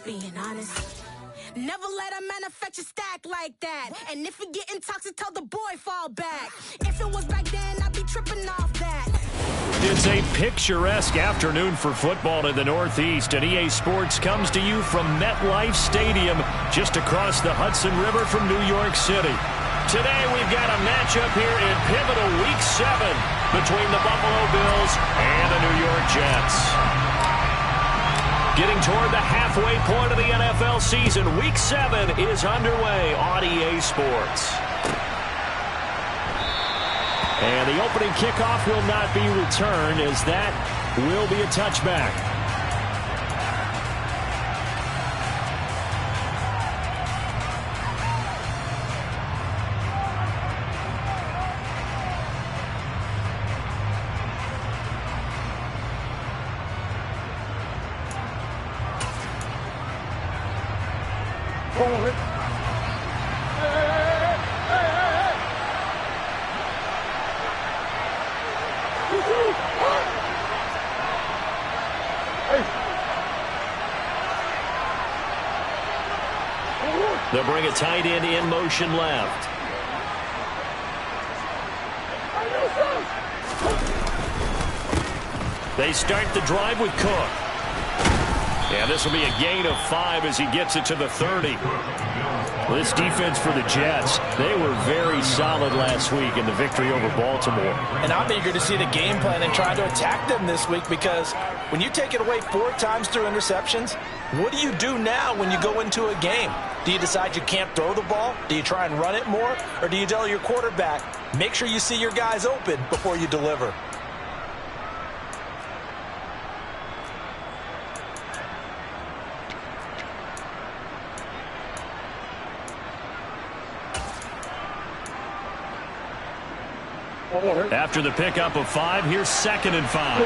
just being honest. Never let a manufacture stack like that. And if it getting toxic, tell the boy fall back. If it was back then, I'd be tripping off that. It's a picturesque afternoon for football in the Northeast, and EA Sports comes to you from MetLife Stadium, just across the Hudson River from New York City. Today we've got a matchup here in pivotal Week 7 between the Buffalo Bills and the New York Jets. Getting toward the halfway point of the NFL season, Week 7 is underway on EA Sports. And the opening kickoff will not be returned, as that will be a touchback. They'll bring a tight end in motion left. They start the drive with Cook. And this will be a gain of 5 as he gets it to the 30. This defense for the Jets, they were very solid last week in the victory over Baltimore. And I'm eager to see the game plan and try to attack them this week, because when you take it away 4 times through interceptions, what do you do now when you go into a game? Do you decide you can't throw the ball? Do you try and run it more? Or do you tell your quarterback, make sure you see your guys open before you deliver? After the pickup of 5, here's 2nd and 5.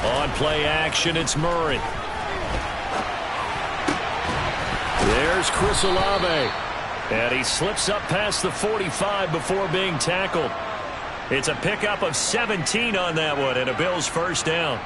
On play action, it's Murray. There's Chris Olave. And he slips up past the 45 before being tackled. It's a pickup of 17 on that one, and a Bills first down.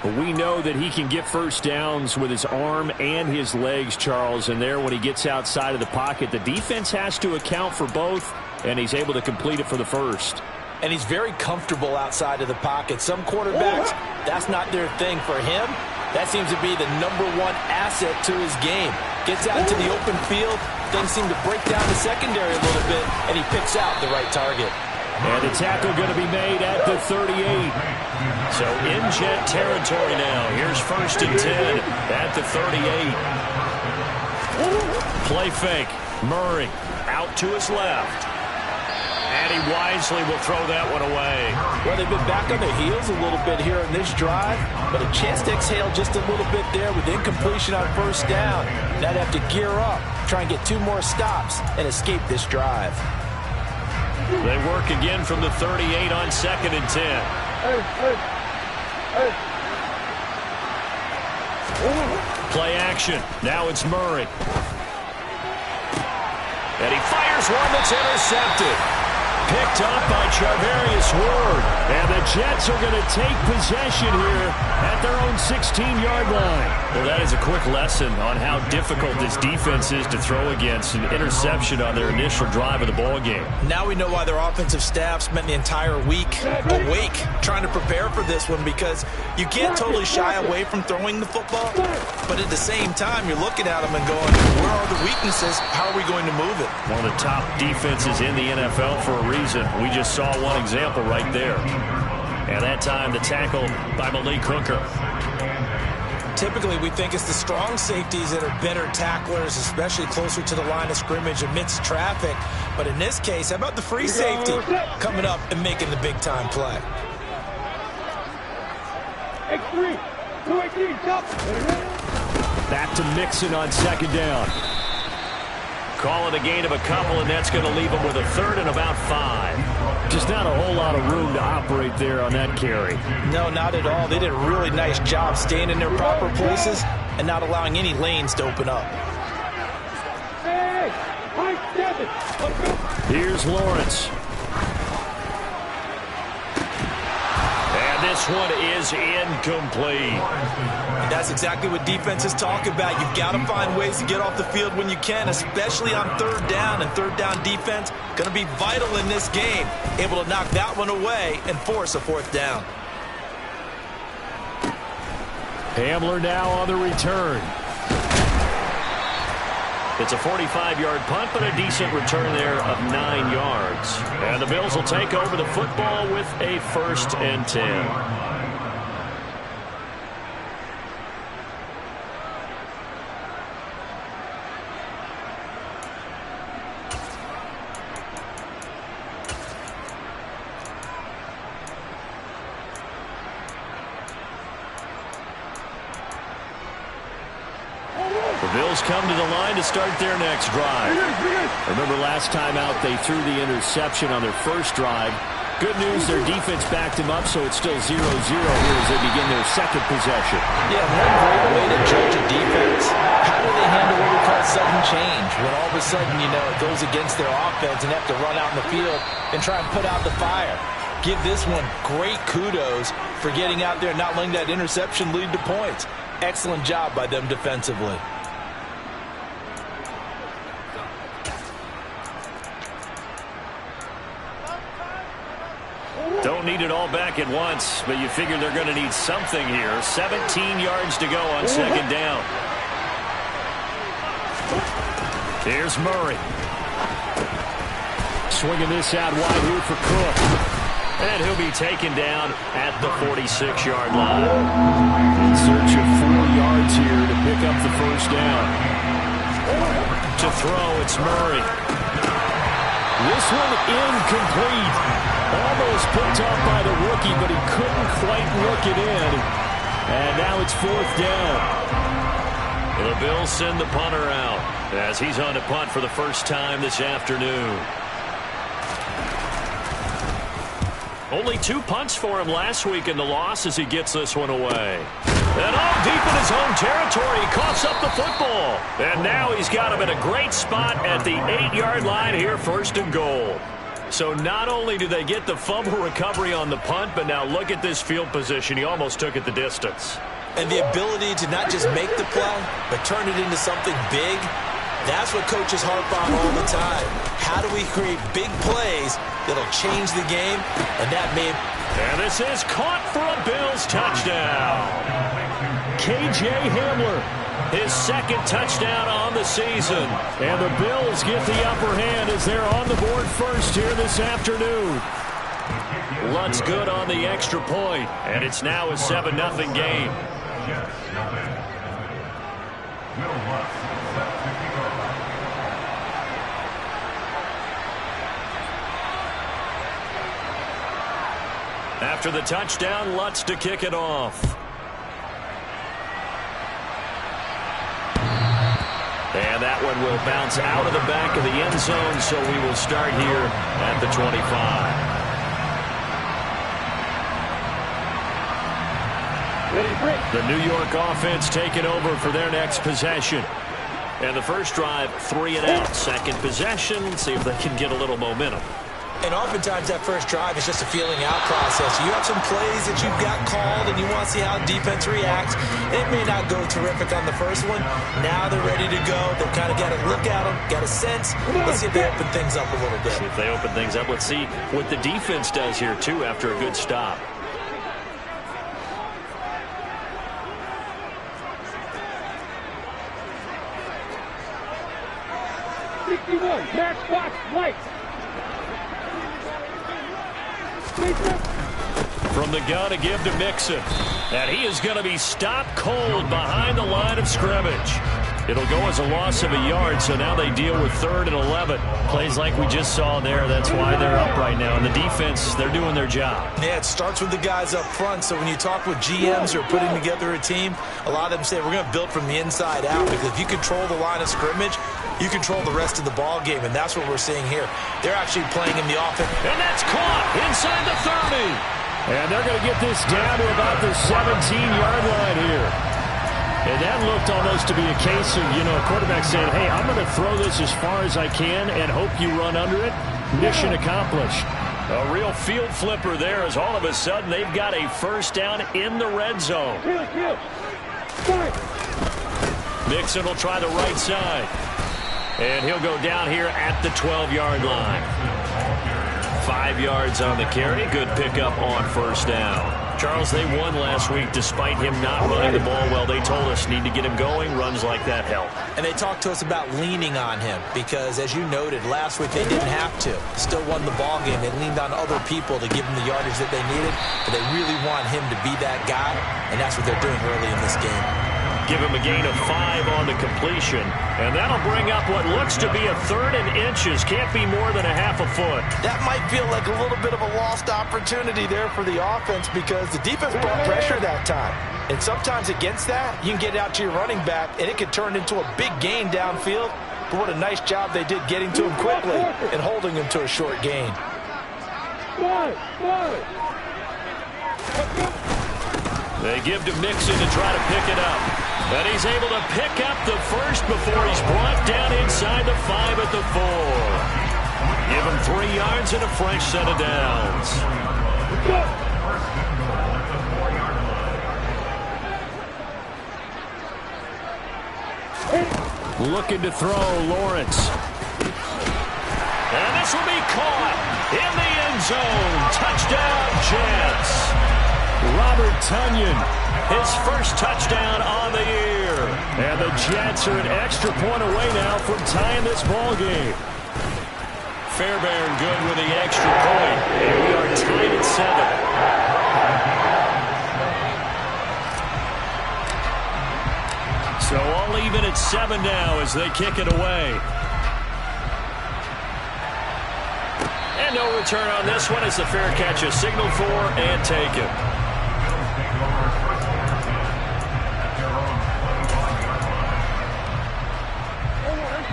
But we know that he can get first downs with his arm and his legs, Charles. And there, when he gets outside of the pocket, the defense has to account for both, and he's able to complete it for the first. And he's very comfortable outside of the pocket. Some quarterbacks, that's not their thing. For him, that seems to be the #1 asset to his game. Gets out into the open field, things seem to break down the secondary a little bit, and he picks out the right target. And the tackle going to be made at the 38. So in Jet territory now. Here's 1st and 10 at the 38. Play fake. Murray out to his left. And he wisely will throw that one away. Well, they've been back on their heels a little bit here in this drive, but a chance to exhale just a little bit there with incompletion on first down. Now they have to gear up, try and get 2 more stops, and escape this drive. They work again from the 38 on 2nd and 10. Play action. Now it's Murray. And he fires one that's intercepted. Picked up by Charvarius Ward. And the Jets are going to take possession here at their own 16-yard line. Well, that is a quick lesson on how difficult this defense is to throw against. An interception on their initial drive of the ballgame. Now we know why their offensive staff spent the entire week awake trying to prepare for this one, because you can't totally shy away from throwing the football, but at the same time, you're looking at them and going, where are the weaknesses? How are we going to move it? One of the top defenses in the NFL for a reason. We just saw one example right there. And that time, the tackle by Malik Hooker. Typically, we think it's the strong safeties that are better tacklers, especially closer to the line of scrimmage amidst traffic. But in this case, how about the free safety coming up and making the big-time play? X3, 2-18, stop. Back to Mixon on 2nd down. Call it a gain of a couple, and that's going to leave them with a 3rd and about 5. Just not a whole lot of room to operate there on that carry. No, not at all. They did a really nice job staying in their proper places and not allowing any lanes to open up. Here's Lawrence. And this one is incomplete. And that's exactly what defenses talk about. You've got to find ways to get off the field when you can, especially on third down. And third down defense going to be vital in this game. Able to knock that one away and force a fourth down. Hamler now on the return. It's a 45-yard punt, but a decent return there of 9 yards. And the Bills will take over the football with a 1st and 10. Bills come to the line to start their next drive. Remember last time out they threw the interception on their first drive. Good news, their defense backed him up, so it's still 0-0 here as they begin their second possession. Yeah, one great way to judge a defense. How do they handle what we call sudden change? When all of a sudden, you know, it goes against their offense and they have to run out in the field and try and put out the fire. Give this one great kudos for getting out there and not letting that interception lead to points. Excellent job by them defensively. Don't need it all back at once, but you figure they're going to need something here. 17 yards to go on second down. Here's Murray. Swinging this out wide here for Cook. And he'll be taken down at the 46-yard line. In search of 4 yards here to pick up the first down. To throw, it's Murray. This one incomplete. Almost picked up by the rookie, but he couldn't quite work it in. And now it's 4th down. The Bills send the punter out as he's on to punt for the first time this afternoon. Only 2 punts for him last week in the loss as he gets this one away. And all deep in his own territory, he coughs up the football. And now he's got him in a great spot at the 8-yard line here, 1st and goal. So not only do they get the fumble recovery on the punt, but now look at this field position. He almost took it the distance. And the ability to not just make the play, but turn it into something big, that's what coaches harp on all the time. How do we create big plays that'll change the game? And that may... And this is caught for a Bills touchdown. K.J. Hamler, his 2nd touchdown on the season. And the Bills get the upper hand as they're on the board first here this afternoon. Lutz good on the extra point, and it's now a 7-0 game. After the touchdown, Lutz to kick it off. And that one will bounce out of the back of the end zone, so we will start here at the 25. The New York offense taking over for their next possession. And the first drive, 3 and out. Second possession, see if they can get a little momentum. And oftentimes that first drive is just a feeling out process. You have some plays that you've got called and you want to see how defense reacts. It may not go terrific on the first one. Now they're ready to go. They've kind of got to look at them, got a sense. Let's see if they open things up a little bit. See if they open things up. Let's see what the defense does here, too, after a good stop. Match box, lights. From the gun to give to Mixon. And he is going to be stopped cold behind the line of scrimmage. It'll go as a loss of a yard, so now they deal with 3rd and 11. Plays like we just saw there. That's why they're up right now. And the defense, they're doing their job. Yeah, it starts with the guys up front. So when you talk with GMs who are putting together a team, a lot of them say we're going to build from the inside out. Because if you control the line of scrimmage, you control the rest of the ball game. And that's what we're seeing here. They're actually playing in the offense. And that's caught inside the 30. And they're going to get this down to about the 17-yard line here. And that looked almost to be a case of, you know, a quarterback saying, hey, I'm going to throw this as far as I can and hope you run under it. Mission accomplished. A real field flipper there as all of a sudden they've got a first down in the red zone. Mixon will try the right side. And he'll go down here at the 12-yard line. 5 yards on the carry. Good pickup on first down. Charles, they won last week despite him not running the ball well. They told us need to get him going. Runs like that help. And they talked to us about leaning on him because, as you noted, last week they didn't have to. Still won the ball game. They leaned on other people to give them the yardage that they needed, but they really want him to be that guy, and that's what they're doing early in this game. Give him a gain of 5 on the completion, and that'll bring up what looks to be a 3rd and inches. Can't be more than a half a foot. That might feel like a little bit of a lost opportunity there for the offense because the defense brought pressure that time. And sometimes against that, you can get it out to your running back, and it could turn into a big gain downfield. But what a nice job they did getting to him quickly and holding him to a short gain. They give to Mixon to try to pick it up. And he's able to pick up the first before he's brought down inside the 5 at the 4. Give him 3 yards and a fresh set of downs. Looking to throw, Lawrence. And this will be caught in the end zone. Touchdown, Jets. Robert Tonyan, his first touchdown on the year. And the Jets are an extra point away now from tying this ball game. Fairbairn good with the extra point. And we are tied at 7. So all even at 7 now as they kick it away. And no return on this one as the fair catch is signaled for and taken.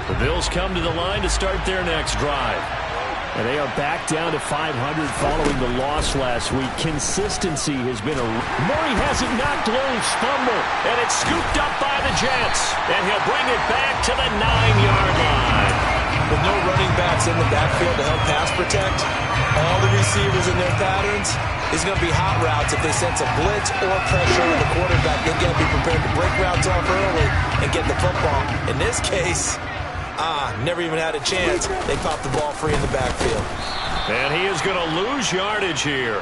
The Bills come to the line to start their next drive. And they are back down to 500 following the loss last week. Consistency has been a... Murray has it knocked loose. Fumble. And it's scooped up by the Jets. And he'll bring it back to the 9-yard line. With no running backs in the backfield to help pass protect, all the receivers in their patterns is going to be hot routes if they sense a blitz or pressure on the quarterback. They've got to be prepared to break routes off early and get the football. In this case... never even had a chance. They popped the ball free in the backfield. And he is going to lose yardage here.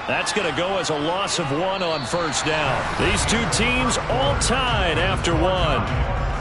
That's going to go as a loss of 1 on first down. These two teams all tied after 1.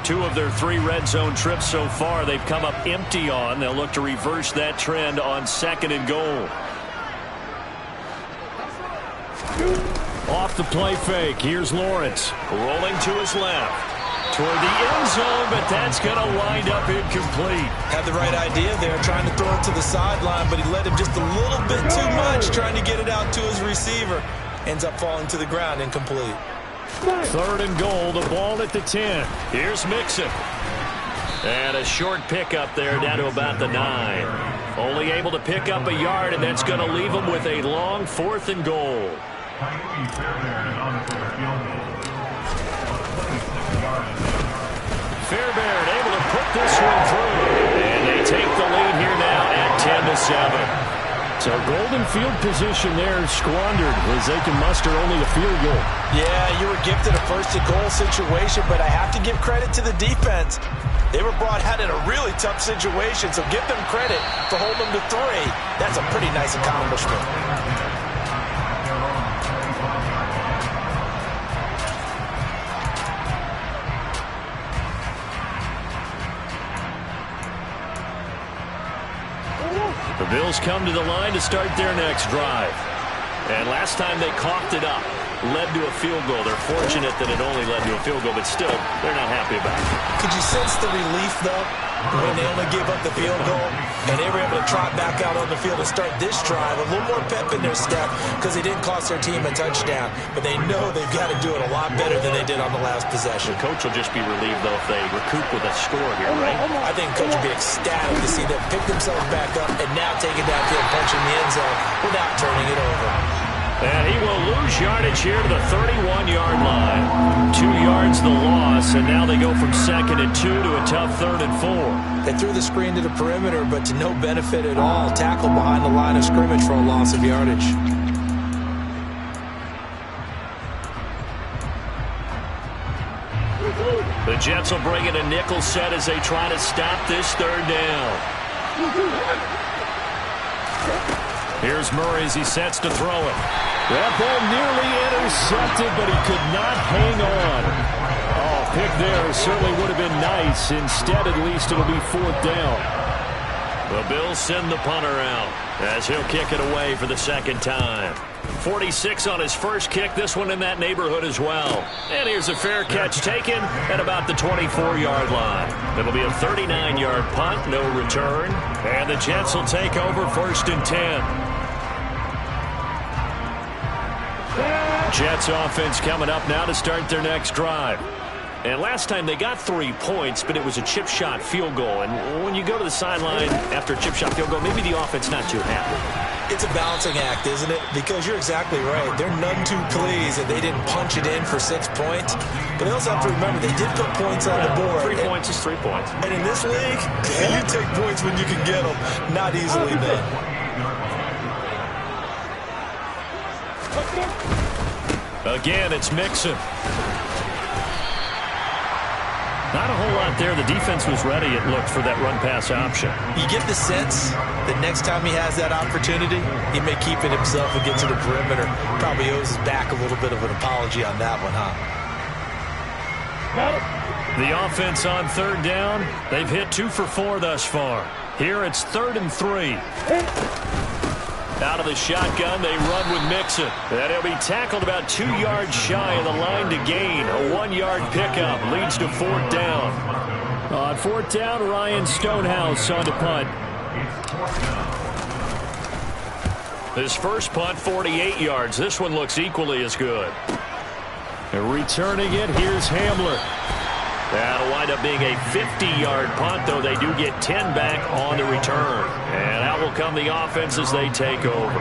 Two of their 3 red zone trips so far they've come up empty on. They'll look to reverse that trend on 2nd and goal. Off the play fake. Here's Lawrence rolling to his left toward the end zone, but that's going to wind up incomplete. Had the right idea there, trying to throw it to the sideline, but he let him just a little bit too much, trying to get it out to his receiver. Ends up falling to the ground, incomplete. 3rd and goal, the ball at the 10. Here's Mixon. And a short pickup there down to about the 9. Only able to pick up a yard, and that's going to leave him with a long 4th and goal. Fairbairn able to put this one through. And they take the lead here now at 10-7. So golden field position there squandered as they can muster only a field goal. Yeah, you were gifted a 1st and goal situation, but I have to give credit to the defense. They were brought out in a really tough situation, so give them credit for holding them to 3. That's a pretty nice accomplishment. The Bills come to the line to start their next drive. And last time they coughed it up. led to a field goal. They're fortunate that it only led to a field goal, but still, they're not happy about it. Could you sense the relief, though, when they only gave up the field goal and they were able to trot back out on the field and start this drive? A little more pep in their step because they didn't cost their team a touchdown, but they know they've got to do it a lot better than they did on the last possession. The coach will just be relieved, though, if they recoup with a score here, right? I think the coach will be ecstatic to see them pick themselves back up and now take it downfield, punching the end zone without turning it over. And he will lose yardage here to the 31-yard line. 2 yards the loss, and now they go from 2nd and 2 to a tough 3rd and 4. They threw the screen to the perimeter, but to no benefit at all. Tackle behind the line of scrimmage for a loss of yardage. The Jets will bring in a nickel set as they try to stop this 3rd down. Here's Murray as he sets to throw it. That ball nearly intercepted, but he could not hang on. Oh, pick there certainly would have been nice. Instead, at least, it'll be 4th down. The Bills send the punter out as he'll kick it away for the 2nd time. 46 on his first kick, this one in that neighborhood as well. And here's a fair catch taken at about the 24-yard line. It'll be a 39-yard punt, no return. And the Jets will take over 1st and 10. Jets offense coming up now to start their next drive. And last time they got 3 points, but it was a chip shot field goal. And when you go to the sideline after a chip shot field goal, maybe the offense not too happy. It's a balancing act, isn't it? Because you're exactly right. They're none too pleased that they didn't punch it in for 6 points. But they also have to remember they did put points on the board. 3 points is 3 points. And in this league, you take points when you can get them. Not easily done. Again, it's Mixon. Not a whole lot there. The defense was ready, it looked, for that run-pass option. You get the sense that next time he has that opportunity, he may keep it himself and get to the perimeter. Probably owes his back a little bit of an apology on that one, huh? The offense on 3rd down. They've hit 2 for 4 thus far. Here it's 3rd and 3. Out of the shotgun, they run with Mixon. And he'll be tackled about 2 yards shy of the line to gain. A 1-yard pickup leads to 4th down. On 4th down, Ryan Stonehouse on to punt. His first punt, 48 yards. This one looks equally as good. And returning it, here's Hamler. That'll wind up being a 50-yard punt, though they do get 10 back on the return. And out will come the offense as they take over.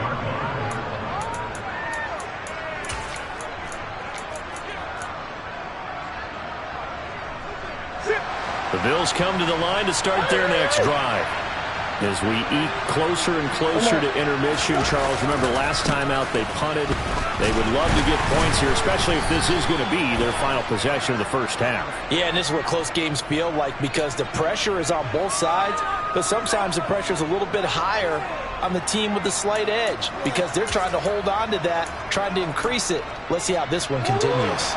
The Bills come to the line to start their next drive. As we eke closer and closer to intermission, Charles, remember last time out they punted. They would love to get points here, especially if this is going to be their final possession of the first half. Yeah, and this is what close games feel like because the pressure is on both sides, but sometimes the pressure is a little bit higher on the team with the slight edge because they're trying to hold on to that, trying to increase it. Let's see how this one continues.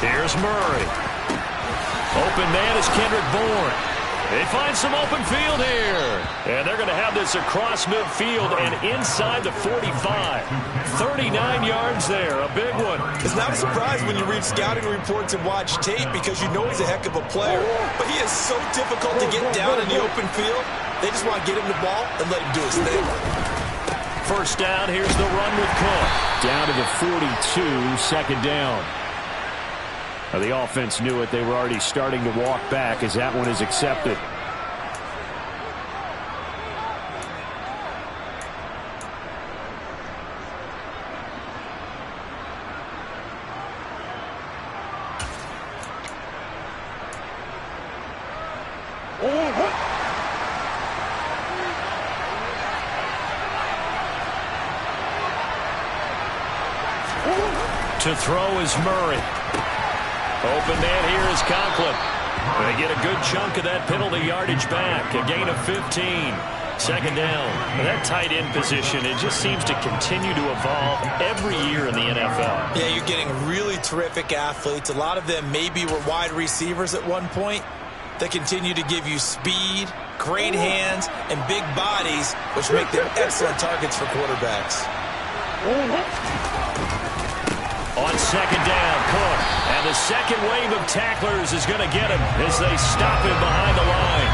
Here's Murray. Open man is Kendrick Bourne. They find some open field here. And they're going to have this across midfield and inside the 45. 39 yards there. A big one. It's not a surprise when you read scouting reports and watch tape because you know he's a heck of a player. But he is so difficult to get down in the open field. They just want to get him the ball and let him do his thing. First down. Here's the run with Cook. Down to the 42. 2nd down. Now the offense knew it. They were already starting to walk back as that one is accepted. To throw is Murray. Open man here is Conklin. They get a good chunk of that penalty yardage back. A gain of 15. 2nd down. That tight end position, it just seems to continue to evolve every year in the NFL. Yeah, you're getting really terrific athletes. A lot of them maybe were wide receivers at one point. They continue to give you speed, great hands, and big bodies, which make them excellent targets for quarterbacks. On second down, Cook. And the second wave of tacklers is going to get him as they stop him behind the line.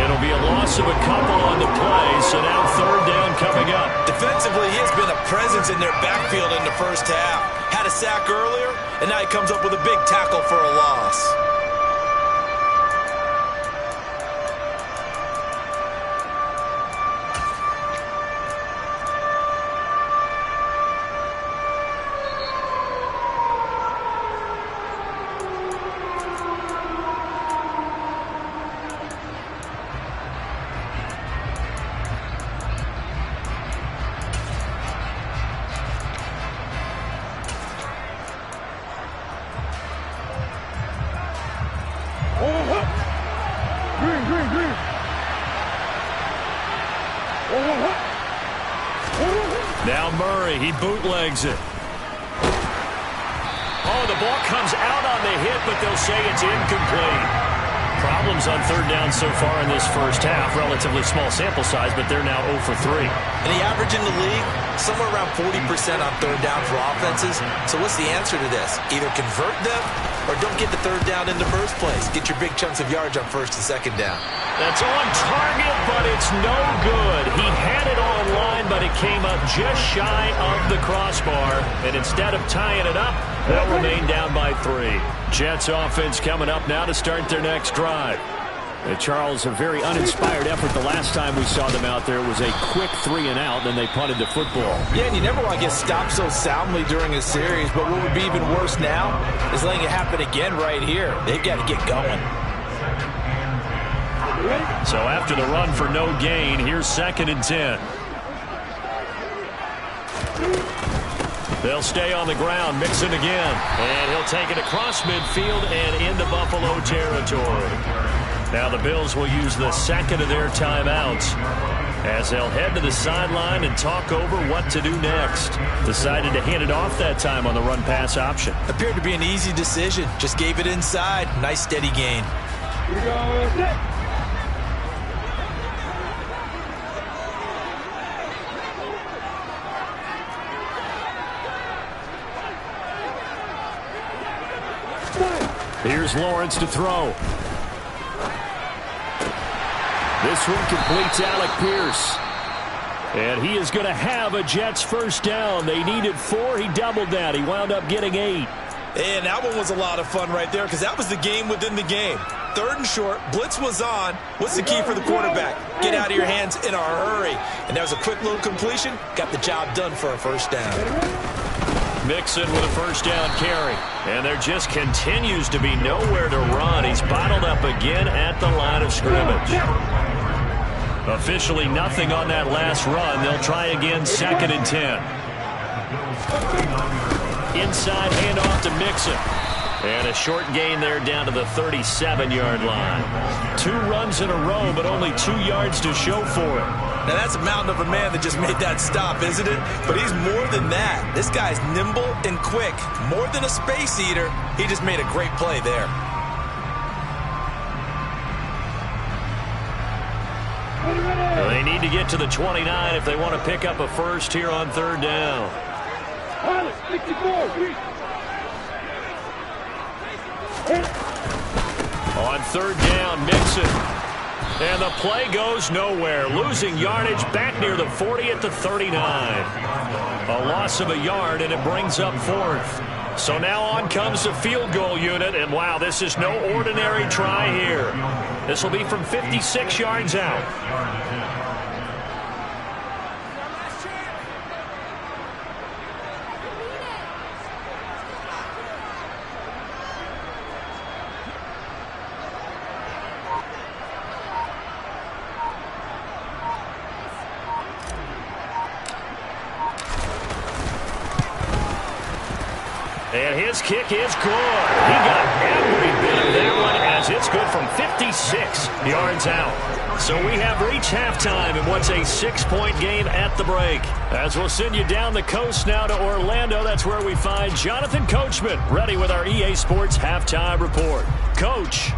It'll be a loss of a couple on the play, so now third down coming up. Defensively, he has been a presence in their backfield in the first half. Had a sack earlier, and now he comes up with a big tackle for a loss. Now Murray, he bootlegs it. Oh, the ball comes out on the hit, but they'll say it's incomplete. Problems on third down so far in this first half. Relatively small sample size, but they're now 0 for 3. And the average in the league, somewhere around 40% on third down for offenses. So what's the answer to this? Either convert them or don't get the third down in the first place. Get your big chunks of yards on first and second down. That's on target, but it's no good. He had it on line, but it came up just shy of the crossbar. And instead of tying it up, they'll remain down by 3. Jets offense coming up now to start their next drive. Charles, a very uninspired effort the last time we saw them out there. It was a quick 3-and-out, then they punted the football. Yeah, and you never want to get stopped so soundly during a series, but what would be even worse now is letting it happen again right here. They've got to get going. So after the run for no gain, here's 2nd and 10. They'll stay on the ground, Mixon again. And he'll take it across midfield and into Buffalo territory. Now the Bills will use the second of their timeouts as they'll head to the sideline and talk over what to do next. Decided to hand it off that time on the run-pass option. Appeared to be an easy decision. Just gave it inside. Nice steady gain. Here we go. Here's Lawrence to throw. This one completes Alec Pierce. And he is going to have a Jets first down. They needed 4. He doubled that. He wound up getting 8. And that one was a lot of fun right there because that was the game within the game. 3rd and short. Blitz was on. What's the key for the quarterback? Get out of your hands in a hurry. And that was a quick little completion. Got the job done for a first down. Mixon with a first down carry. And there just continues to be nowhere to run. He's bottled up again at the line of scrimmage. Officially nothing on that last run. They'll try again 2nd and 10. Inside handoff to Mixon. And a short gain there down to the 37-yard line. 2 runs in a row, but only 2 yards to show for it. Now that's a mountain of a man that just made that stop, isn't it? But he's more than that. This guy's nimble and quick. More than a space eater. He just made a great play there. They need to get to the 29 if they want to pick up a first here on third down. On third down, Mixon. And the play goes nowhere. Losing yardage back near the 40 at the 39. A loss of a yard, and it brings up 4th. So now on comes the field goal unit, and wow, this is no ordinary try here. This will be from 56 yards out. And his kick is good. He got every bit of that one as it's good from 56 yards out. So we have reached halftime in what's a 6-point game at the break. As we'll send you down the coast now to Orlando, that's where we find Jonathan Coachman ready with our EA Sports Halftime Report. Coach.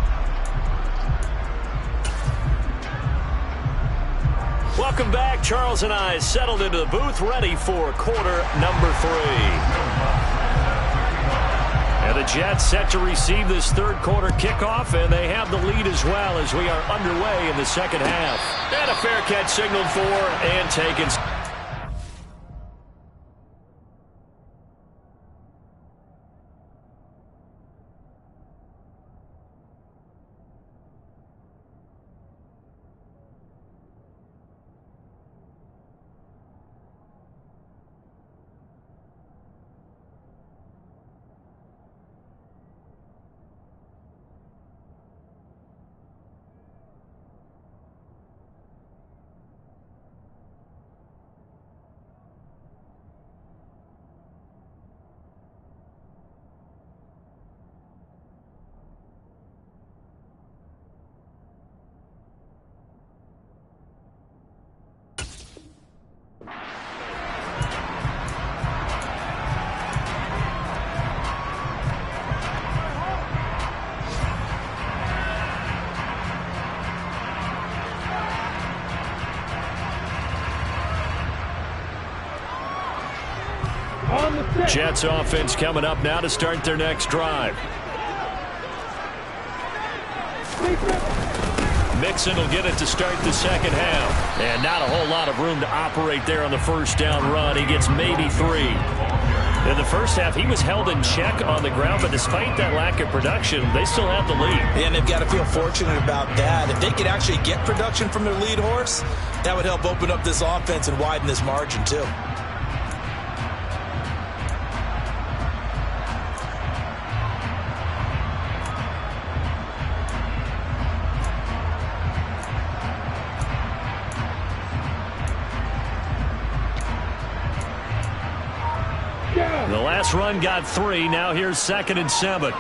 Welcome back. Charles and I settled into the booth, ready for quarter number 3. And the Jets set to receive this third quarter kickoff, and they have the lead as well as we are underway in the second half. And a fair catch signaled for and taken. Jets offense coming up now to start their next drive. Mixon will get it to start the second half. And not a whole lot of room to operate there on the first down run. He gets maybe 3. In the first half, he was held in check on the ground, but despite that lack of production, they still have the lead. And they've got to feel fortunate about that. If they could actually get production from their lead horse, that would help open up this offense and widen this margin too. The last run got 3. Now here's 2nd and 7.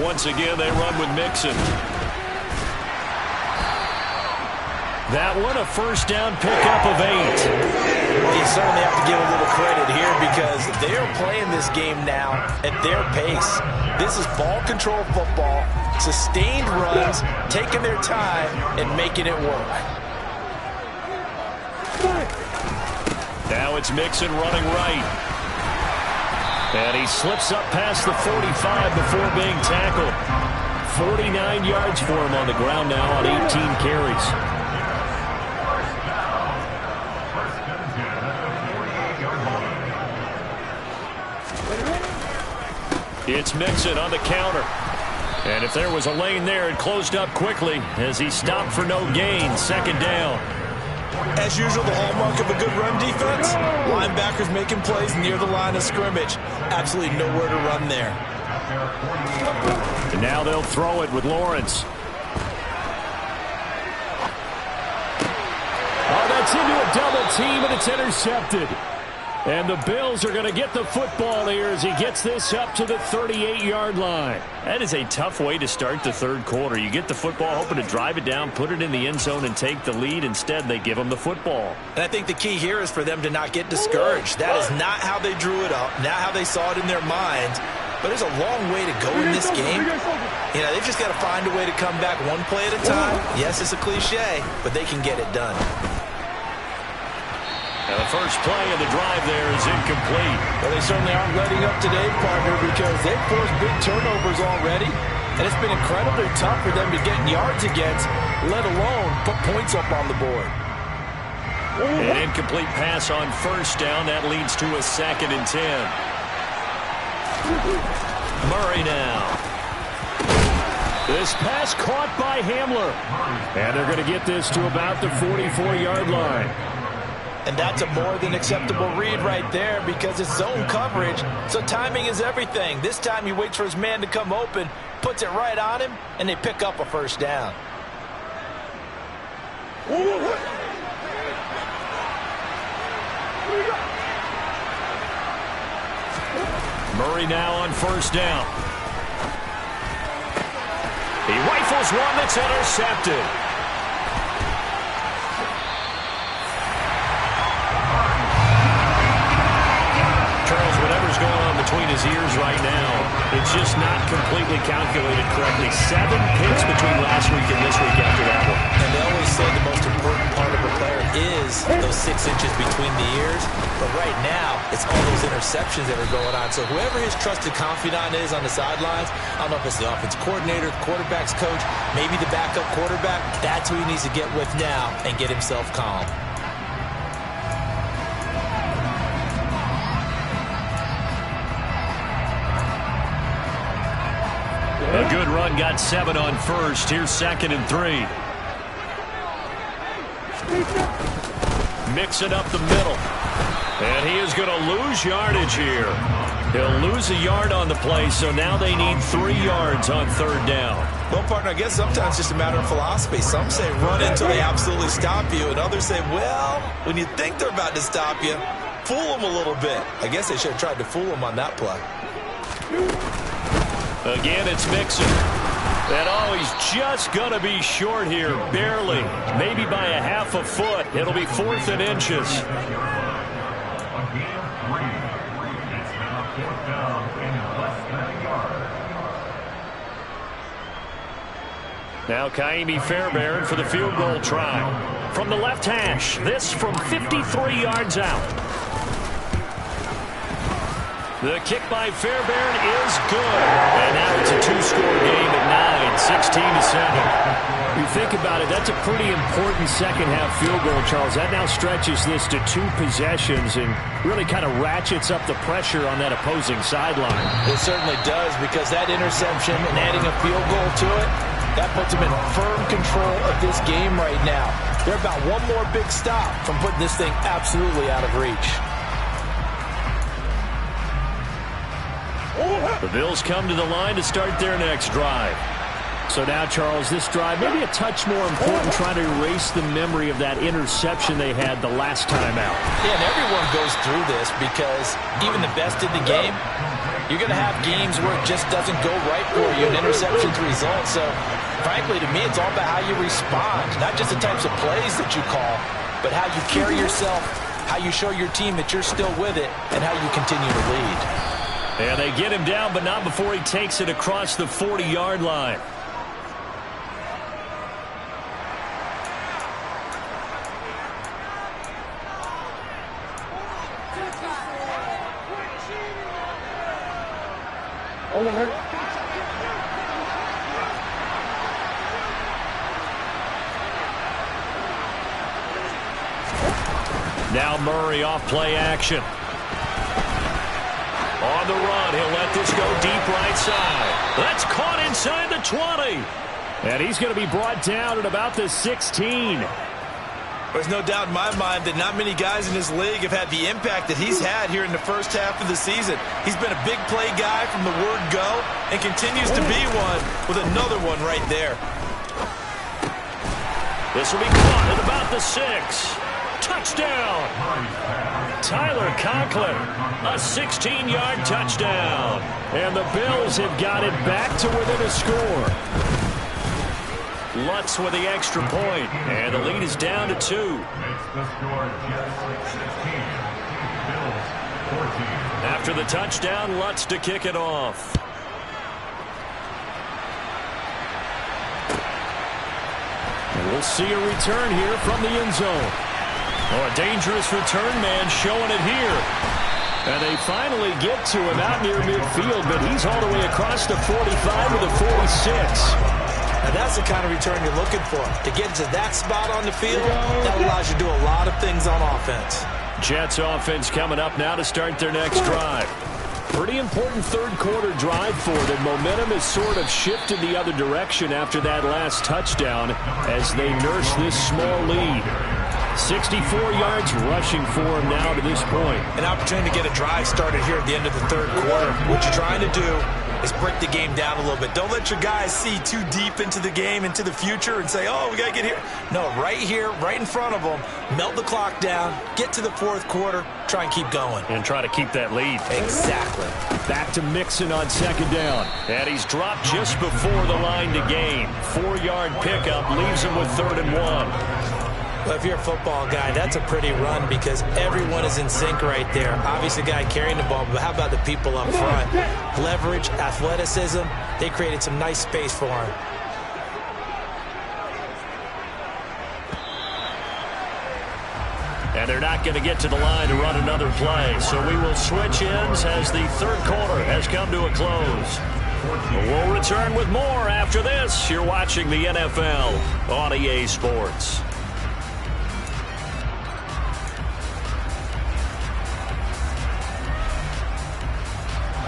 Once again, they run with Mixon. That one, a first down pickup of 8. Well, you certainly have to give a little credit here because they are playing this game now at their pace. This is ball control football, sustained runs, taking their time and making it work. Now it's Mixon running right. And he slips up past the 45 before being tackled. 49 yards for him on the ground now on 18 carries. It's Mixon on the counter. And if there was a lane there, it closed up quickly as he stopped for no gain. 2nd down. As usual, the hallmark of a good run defense, linebackers making plays near the line of scrimmage. Absolutely nowhere to run there. And now they'll throw it with Lawrence. Oh, that's into a double team, and it's intercepted. And the Bills are going to get the football here as he gets this up to the 38-yard line. That is a tough way to start the third quarter. You get the football, hoping to drive it down, put it in the end zone, and take the lead. Instead, they give them the football. And I think the key here is for them to not get discouraged. That is not how they drew it up, not how they saw it in their minds. But there's a long way to go in this game. You know, they've just got to find a way to come back one play at a time. Yes, it's a cliche, but they can get it done. And the first play of the drive there is incomplete. Well, they certainly aren't letting up today, partner, because they've forced big turnovers already. And it's been incredibly tough for them to get yards against, let alone put points up on the board. An incomplete pass on first down. That leads to a 2nd and 10. Murray now. This pass caught by Hamler. And they're going to get this to about the 44-yard line. And that's a more than acceptable read right there because it's zone coverage, so timing is everything. This time he waits for his man to come open, puts it right on him, and they pick up a first down. Murray now on first down. He rifles one that's intercepted. Charles, whatever's going on between his his ears right now. It's just not completely calculated correctly. 7 picks between last week and this week after that one. And they always say the most important part of a player is those 6 inches between the ears. But right now, it's all those interceptions that are going on. So whoever his trusted confidant is on the sidelines, I don't know if it's the offense coordinator, the quarterback's coach, maybe the backup quarterback, that's who he needs to get with now and get himself calm. A good run, got 7 on first. Here's 2nd and 3. Mixing up the middle. And he is going to lose yardage here. He'll lose a yard on the play, so now they need 3 yards on 3rd down. Well, partner, I guess sometimes it's just a matter of philosophy. Some say run until they absolutely stop you, and others say, well, when you think they're about to stop you, fool them a little bit. I guess they should have tried to fool them on that play. Again, it's Mixon. And oh, he's just going to be short here, barely. Maybe by a half a foot. It'll be 4th and inches. Now Kaimi Fairbairn for the field goal try. From the left hash, this from 53 yards out. The kick by Fairbairn is good. And now it's a 2-score game at 9, 16-7. You think about it, that's a pretty important second-half field goal, Charles. That now stretches this to 2 possessions and really kind of ratchets up the pressure on that opposing sideline. It certainly does, because that interception and adding a field goal to it, that puts them in firm control of this game right now. They're about one more big stop from putting this thing absolutely out of reach. The Bills come to the line to start their next drive. So now, Charles, this drive maybe a touch more important, trying to erase the memory of that interception they had the last time out. Yeah, and everyone goes through this, because even the best in the game, you're going to have games where it just doesn't go right for you, and interceptions result. So, frankly, to me, it's all about how you respond, not just the types of plays that you call, but how you carry yourself, how you show your team that you're still with it, and how you continue to lead. And they get him down, but not before he takes it across the 40-yard line. Now Murray off play action. On the run, he'll let this go deep right side. That's caught inside the 20. And he's going to be brought down at about the 16. There's no doubt in my mind that not many guys in this league have had the impact that he's had here in the first half of the season. He's been a big play guy from the word go and continues to be one with another one right there. This will be caught at about the 6. Touchdown! Tyler Conklin, a 16-yard touchdown. And the Bills have got it back to within a score. Lutz with the extra point, and the lead is down to 2. After the touchdown, Lutz to kick it off. And we'll see a return here from the end zone. Oh, a dangerous return man showing it here. And they finally get to him out near midfield, but he's all the way across the 45 to the 46. And that's the kind of return you're looking for. To get to that spot on the field, that allows you to do a lot of things on offense. Jets offense coming up now to start their next drive. Pretty important third-quarter drive for them. Momentum has sort of shifted the other direction after that last touchdown as they nurse this small lead. 64 yards rushing for him now to this point. An opportunity to get a drive started here at the end of the third quarter. What you're trying to do is break the game down a little bit. Don't let your guys see too deep into the game, into the future, and say, oh, we got to get here. No, right here, right in front of them, melt the clock down, get to the fourth quarter, try and keep going. And try to keep that lead. Exactly. Back to Mixon on second down. And he's dropped just before the line to gain. 4-yard pickup leaves him with 3rd and 1. Well, if you're a football guy, that's a pretty run because everyone is in sync right there. Obviously, the guy carrying the ball, but how about the people up front? Leverage, athleticism, they created some nice space for him. And they're not going to get to the line to run another play. So we will switch ends as the third quarter has come to a close. We'll return with more after this. You're watching the NFL on EA Sports.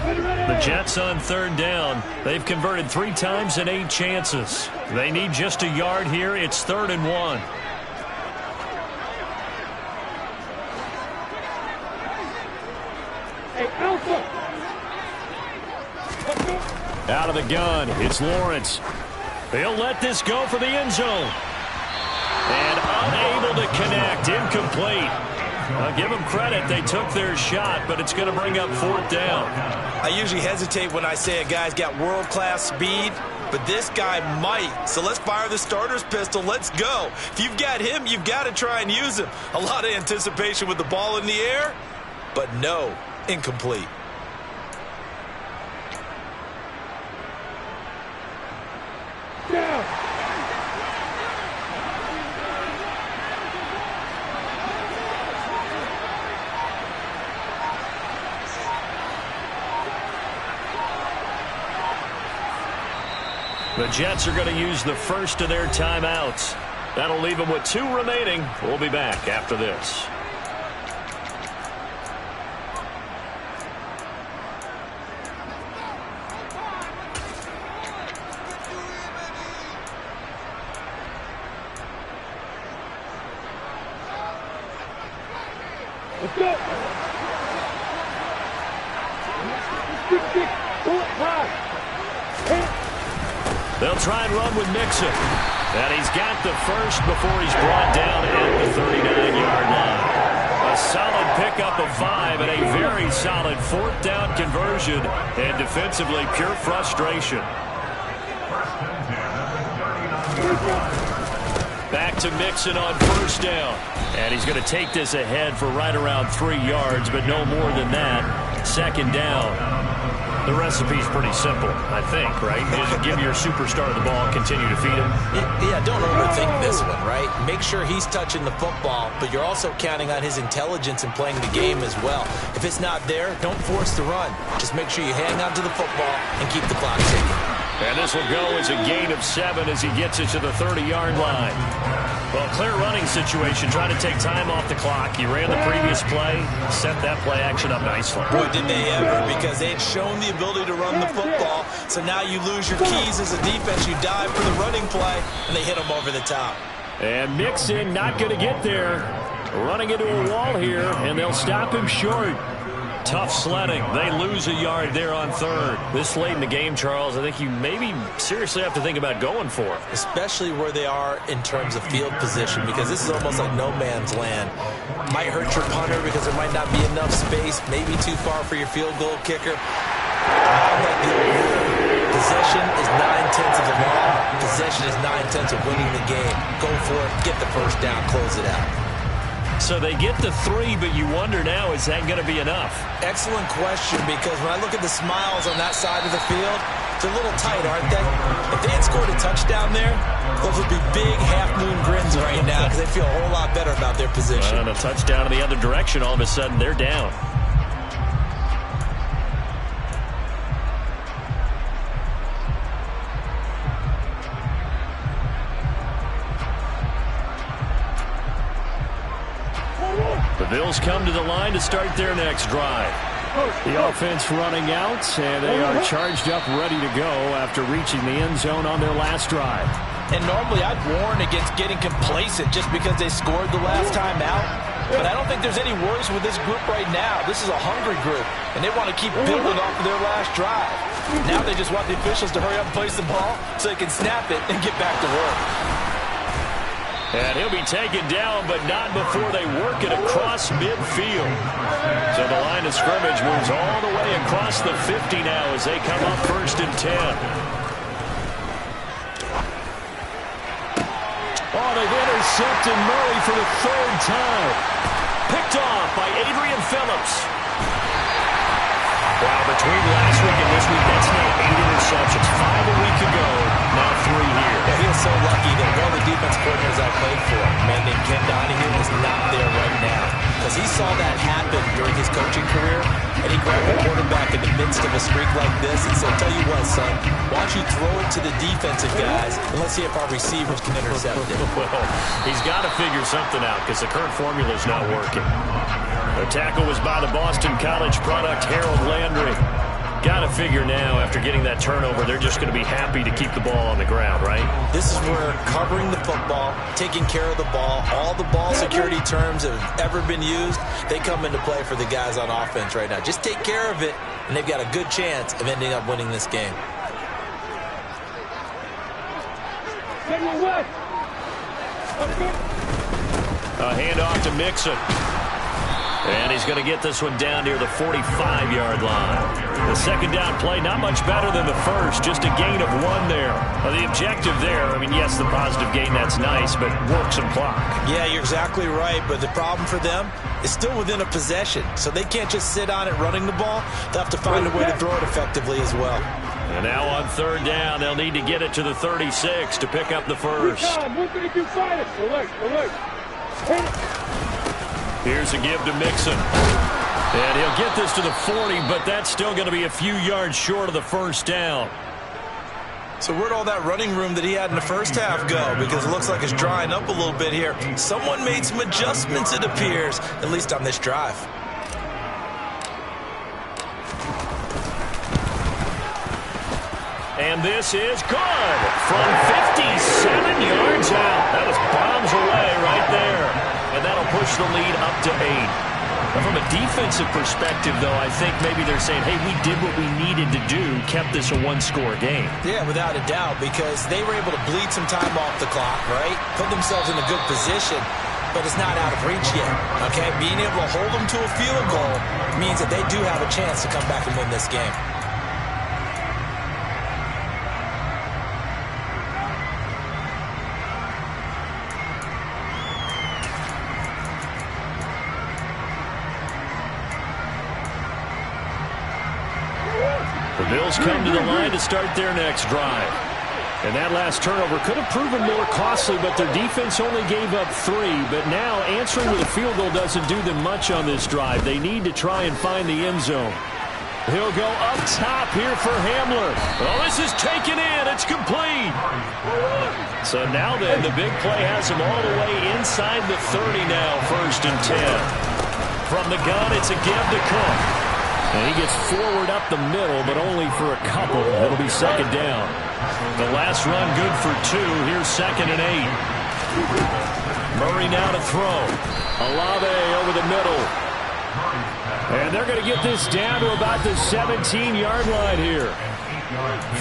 The Jets on third down. They've converted 3 times in 8 chances. They need just a yard here. It's 3rd and 1. Out of the gun, it's Lawrence. They'll let this go for the end zone. And unable to connect, incomplete. I'll give them credit, they took their shot, but it's going to bring up 4th down. I usually hesitate when I say a guy's got world-class speed, but this guy might. So let's fire the starter's pistol. Let's go. If you've got him, you've got to try and use him. A lot of anticipation with the ball in the air, but no, incomplete. The Jets are going to use the first of their timeouts. That'll leave them with 2 remaining. We'll be back after this. Let's go. They'll try and run with Mixon. And he's got the first before he's brought down at the 39-yard line. A solid pickup of 5 and a very solid 4th down conversion. And defensively, pure frustration. Back to Mixon on 1st down. And he's going to take this ahead for right around 3 yards, but no more than that. 2nd down. The recipe's pretty simple, I think, right? Just give your superstar the ball, continue to feed him. Yeah, don't overthink this one, right? Make sure he's touching the football, but you're also counting on his intelligence in playing the game as well. If it's not there, don't force the run. Just make sure you hang on to the football and keep the clock ticking. And this will go as a gain of 7 as he gets it to the 30-yard line. Well, clear running situation, trying to take time off the clock. He ran the previous play, set that play action up nicely. Boy, did they ever, because they had shown the ability to run the football. So now you lose your keys as a defense. You dive for the running play, and they hit him over the top. And Mixon not going to get there. Running into a wall here, and they'll stop him short. Tough sledding. They lose a yard there on 3rd. This late in the game, Charles, I think you maybe seriously have to think about going for it. Especially where they are in terms of field position, because this is almost like no man's land. Might hurt your punter because there might not be enough space, maybe too far for your field goal kicker. I'm like the old rule. Possession is 9/10 of the law. Possession is 9/10 of winning the game. Go for it, get the first down, close it out. So they get the 3, but you wonder now, is that going to be enough? Excellent question, because when I look at the smiles on that side of the field, they're a little tight, aren't they? If they had scored a touchdown there, those would be big half-moon grins right now because they feel a whole lot better about their position. And a touchdown in the other direction, all of a sudden they're down. The Bills come to the line to start their next drive. The offense running out, and they are charged up, ready to go after reaching the end zone on their last drive. And normally I'd warn against getting complacent just because they scored the last time out. But I don't think there's any worries with this group right now. This is a hungry group, and they want to keep building off of their last drive. Now they just want the officials to hurry up and place the ball so they can snap it and get back to work. And he'll be taken down, but not before they work it across midfield. So the line of scrimmage moves all the way across the 50 now as they come up 1st and 10. Oh, they've intercepting Murray for the third time. Picked off by Adrian Phillips. Wow, between last week and this week, that's now 8 interceptions. 5 a week ago, now 3 here. Yeah, he is so lucky that one of the defense coordinators I played for, a man named Ken Donahue, is not there right now. Because he saw that happen during his coaching career, and he grabbed the quarterback in the midst of a streak like this and said, tell you what, son, why don't you throw it to the defensive guys, and let's see if our receivers can intercept it. Well, he's got to figure something out because the current formula is not working. The tackle was by the Boston College product, Harold Landry. Got to figure now, after getting that turnover, they're just going to be happy to keep the ball on the ground, right? This is where covering the football, taking care of the ball, all the ball security terms that have ever been used, they come into play for the guys on offense right now. Just take care of it, and they've got a good chance of ending up winning this game. A handoff to Mixon. And he's going to get this one down near the 45-yard line. The second down play, not much better than the first, just a gain of 1 there. The objective there, I mean, yes, the positive gain, that's nice, but work some clock. Yeah, you're exactly right, but the problem for them is still within a possession, so they can't just sit on it running the ball. They'll have to find a way to throw it effectively as well. And now on third down, they'll need to get it to the 36 to pick up the first. Here's a give to Mixon. And he'll get this to the 40, but that's still going to be a few yards short of the first down. So where'd all that running room that he had in the first half go? Because it looks like it's drying up a little bit here. Someone made some adjustments, it appears, at least on this drive. And this is good from 57 yards out. That was bombs away right there. And that'll push the lead up to 8. Now, from a defensive perspective, though, I think maybe they're saying, hey, we did what we needed to do, kept this a one-score game. Yeah, without a doubt, because they were able to bleed some time off the clock, right? Put themselves in a good position, but it's not out of reach yet, okay? Being able to hold them to a field goal means that they do have a chance to come back and win this game. The Bills come to the line to start their next drive. And that last turnover could have proven more costly, but their defense only gave up 3. But now answering with a field goal doesn't do them much on this drive. They need to try and find the end zone. He'll go up top here for Hamler. Oh, this is taken in. It's complete. So now then, the big play has him all the way inside the 30 now, 1st and 10. From the gun, it's a give to Cook. And he gets forward up the middle, but only for a couple. It'll be second down. The last run good for 2. Here's 2nd and 8. Murray now to throw. Olave over the middle. And they're going to get this down to about the 17-yard line here.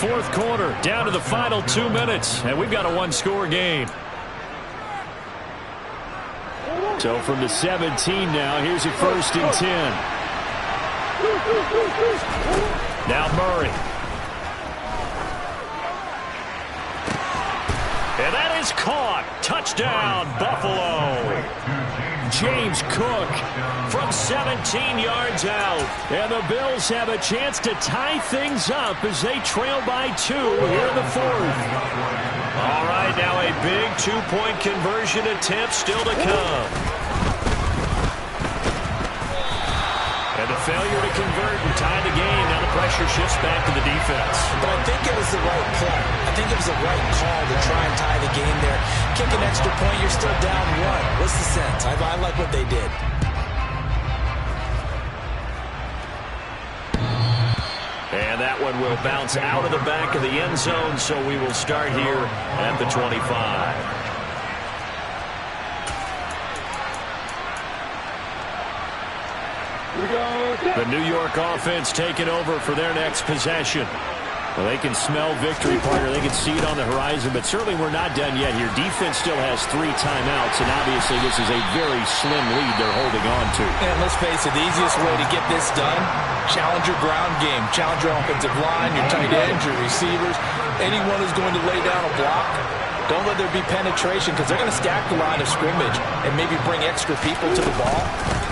4th quarter, down to the final 2 minutes. And we've got a one-score game. So from the 17 now, here's a 1st and 10. Now Murray. And that is caught. Touchdown, Buffalo. James Cook from 17 yards out. And the Bills have a chance to tie things up as they trail by 2 here in the 4th. All right, now a big 2-point conversion attempt still to come. And a failure to convert and tie the game. Now the pressure shifts back to the defense. But I think it was the right play. I think it was the right call to try and tie the game there. Kick an extra point, you're still down 1. What's the sense? I like what they did. And that one will bounce out of the back of the end zone, so we will start here at the 25. The New York offense taking over for their next possession. Well, they can smell victory, partner. They can see it on the horizon, but certainly we're not done yet here. Defense still has 3 timeouts, and obviously this is a very slim lead they're holding on to. And let's face it, the easiest way to get this done, challenge your ground game. Challenge your offensive line, your tight ends, your receivers. Anyone who's going to lay down a block, Don't let there be penetration because they're going to stack the line of scrimmage and maybe bring extra people to the ball.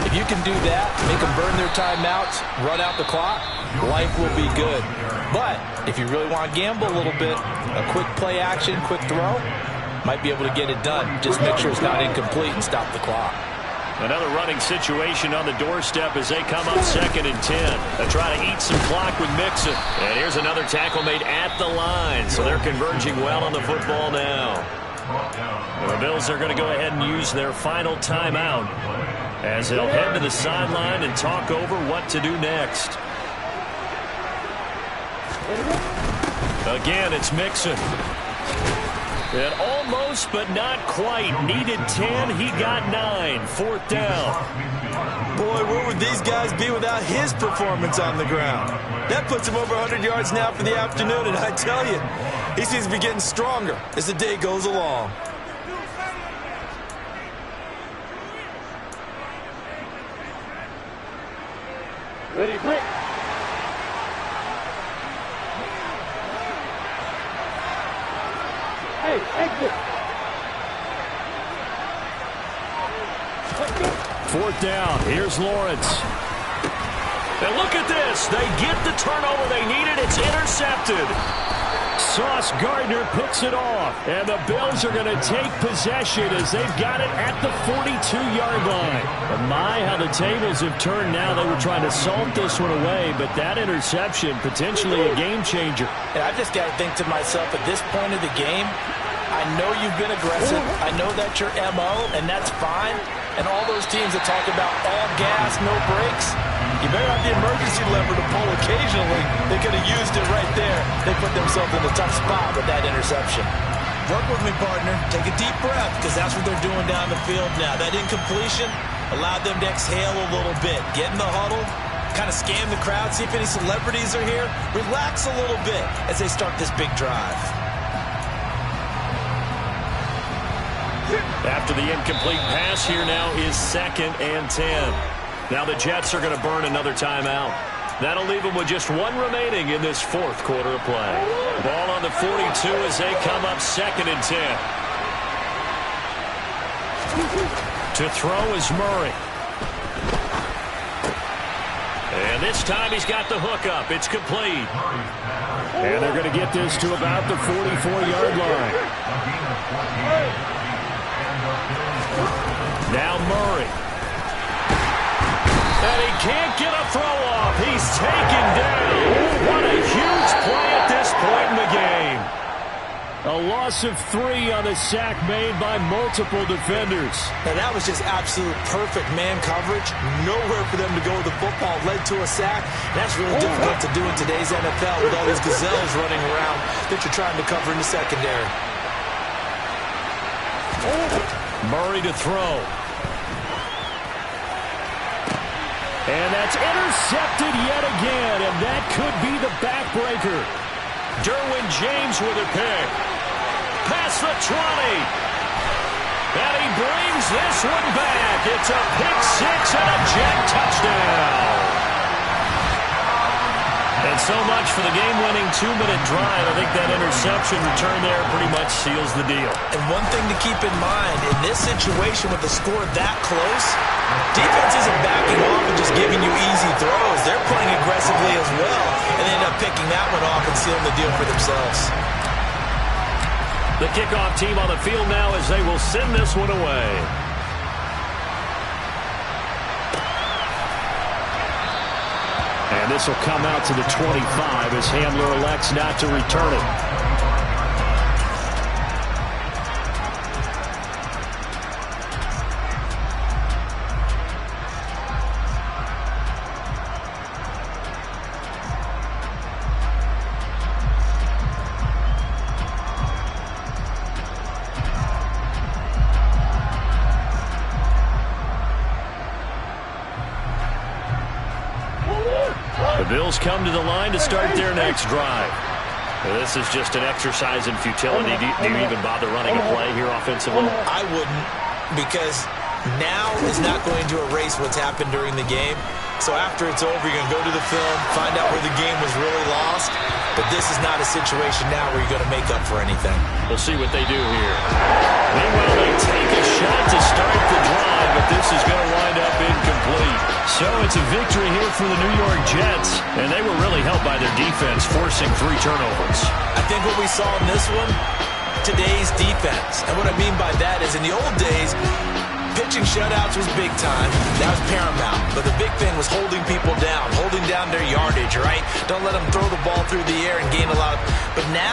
If you can do that, make them burn their timeouts, run out the clock, life will be good. But if you really want to gamble a little bit, a quick play action, quick throw, might be able to get it done. Just make sure it's not incomplete and stop the clock. Another running situation on the doorstep as they come up 2nd and 10. They try to eat some clock with Mixon. And here's another tackle made at the line. So they're converging well on the football now. The Bills are going to go ahead and use their final timeout as they'll head to the sideline and talk over what to do next. Again, it's Mixon. And almost, but not quite. Needed 10. He got 9. 4th down. Boy, where would these guys be without his performance on the ground? That puts him over 100 yards now for the afternoon, and I tell you, he seems to be getting stronger as the day goes along. Ready, break. Hey, exit. 4th down. Here's Lawrence. And look at this. They get the turnover they needed. It's intercepted. Sauce Gardner picks it off. And the Bills are going to take possession as they've got it at the 42-yard line. But my, how the tables have turned now. They were trying to salt this one away, but that interception, potentially a game changer. And I just got to think to myself, at this point of the game, I know you've been aggressive. I know that's your MO, and that's fine. And all those teams that talk about all gas, no brakes, you better have the emergency lever to pull occasionally. They could have used it right there. They put themselves in a tough spot with that interception. Work with me, partner. Take a deep breath, because that's what they're doing down the field now. That incompletion allowed them to exhale a little bit. Get in the huddle, kind of scan the crowd, see if any celebrities are here. Relax a little bit as they start this big drive. After the incomplete pass, here now is 2nd and 10. Now the Jets are going to burn another timeout. That'll leave them with just one remaining in this 4th quarter of play. Ball on the 42 as they come up 2nd and 10. To throw is Murray. And this time he's got the hook up. It's complete. And they're going to get this to about the 44-yard line. Now Murray. And he can't get a throw off. He's taken down. What a huge play at this point in the game. A loss of 3 on the sack made by multiple defenders. Now that was just absolute perfect man coverage. Nowhere for them to go with the football. Led to a sack. That's really difficult to do in today's NFL with all these gazelles running around that you're trying to cover in the secondary. Murray to throw. And that's intercepted yet again, and that could be the backbreaker. Derwin James with a pick. Past the 20. And he brings this one back. It's a pick 6 and a Jet touchdown. And so much for the game-winning 2-minute drive. I think that interception return there pretty much seals the deal. And one thing to keep in mind, in this situation with the score that close, defense isn't backing off and just giving you easy throws. They're playing aggressively as well, and they end up picking that one off and sealing the deal for themselves. The kickoff team on the field now as they will send this one away. And this will come out to the 25 as Hamler elects not to return it. The Bills come to the line to start their next drive. This is just an exercise in futility. Do you even bother running a play here offensively? I wouldn't, because now is not going to erase what's happened during the game. So after it's over, you're going to go to the film, find out where the game was really lost. But this is not a situation now where you're going to make up for anything. We'll see what they do here. Meanwhile, they take a shot to start the drive, but this is going to wind up incomplete. So it's a victory here for the New York Jets, and they were really helped by their defense, forcing 3 turnovers. I think what we saw in this one, today's defense. And what I mean by that is in the old days, pitching shutouts was big time. That was paramount. But the big thing was holding people down, holding down their yardage, right? Don't let them throw the ball through the air and gain a lot of... But now...